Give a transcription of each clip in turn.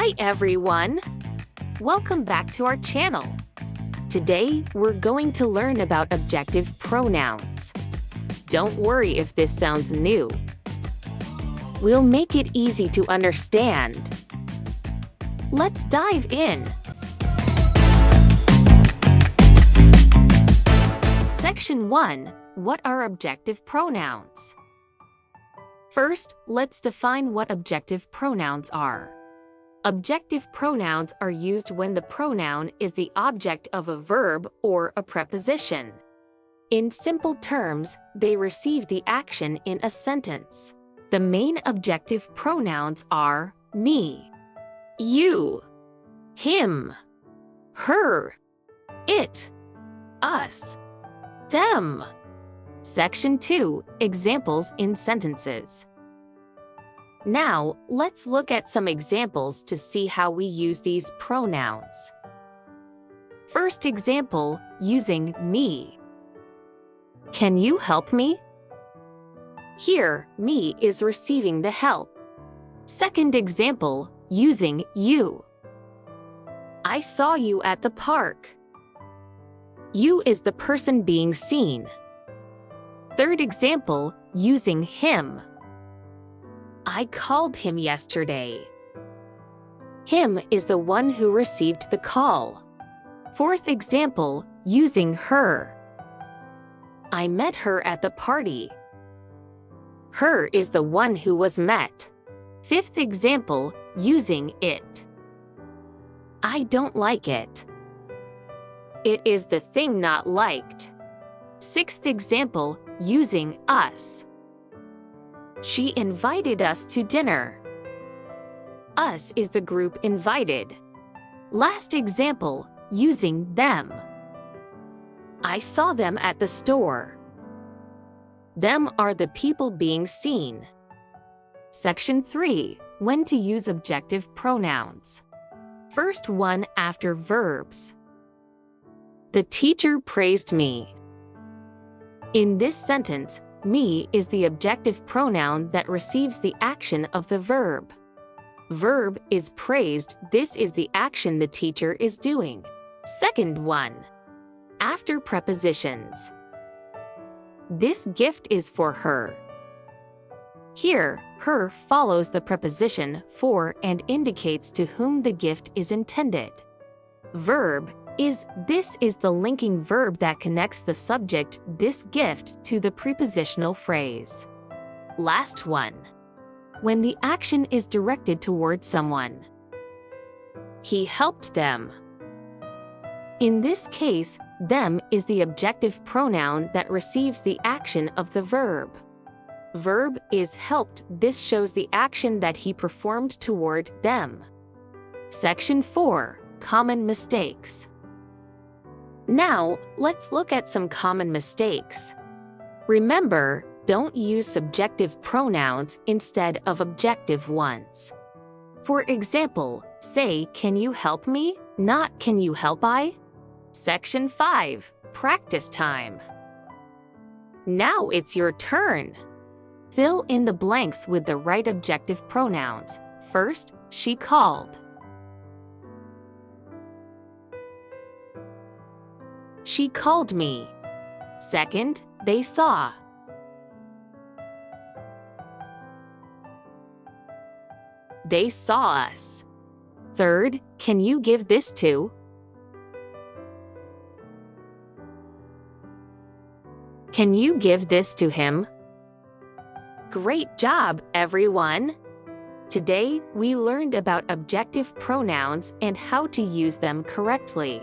Hi everyone! Welcome back to our channel. Today, we're going to learn about objective pronouns. Don't worry if this sounds new. We'll make it easy to understand. Let's dive in. Section 1. What are objective pronouns? First, let's define what objective pronouns are. Objective pronouns are used when the pronoun is the object of a verb or a preposition. In simple terms, they receive the action in a sentence. The main objective pronouns are me, you, him, her, it, us, them. Section 2. Examples in sentences. Now, let's look at some examples to see how we use these pronouns. First example, using me. Can you help me? Here, me is receiving the help. Second example, using you. I saw you at the park. You is the person being seen. Third example, using him. I called him yesterday. Him is the one who received the call. Fourth example, using her. I met her at the party. Her is the one who was met. Fifth example, using it. I don't like it. It is the thing not liked. Sixth example, using us. She invited us to dinner. Us is the group invited. Last example, using them. I saw them at the store. Them are the people being seen. Section 3. When to use objective pronouns. First one after verbs. The teacher praised me. In this sentence, me is the objective pronoun that receives the action of the verb. Verb is praised. This is the action the teacher is doing. Second one. After prepositions. This gift is for her. Here, her follows the preposition for and indicates to whom the gift is intended. Verb is. This is the linking verb that connects the subject, this gift, to the prepositional phrase. Last one. When the action is directed toward someone. He helped them. In this case, them is the objective pronoun that receives the action of the verb. Verb is helped. This shows the action that he performed toward them. Section 4. Common mistakes. Now, let's look at some common mistakes. Remember, don't use subjective pronouns instead of objective ones. For example, say, can you help me? Not, can you help I? Section 5. Practice time. Now it's your turn. Fill in the blanks with the right objective pronouns. First, she called. She called me. Second, they saw. They saw us. Third, can you give this to? Can you give this to him? Great job, everyone! Today, we learned about objective pronouns and how to use them correctly.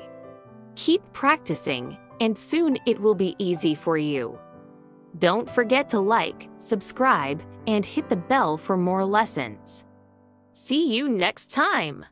Keep practicing, and soon it will be easy for you. Don't forget to like, subscribe, and hit the bell for more lessons. See you next time!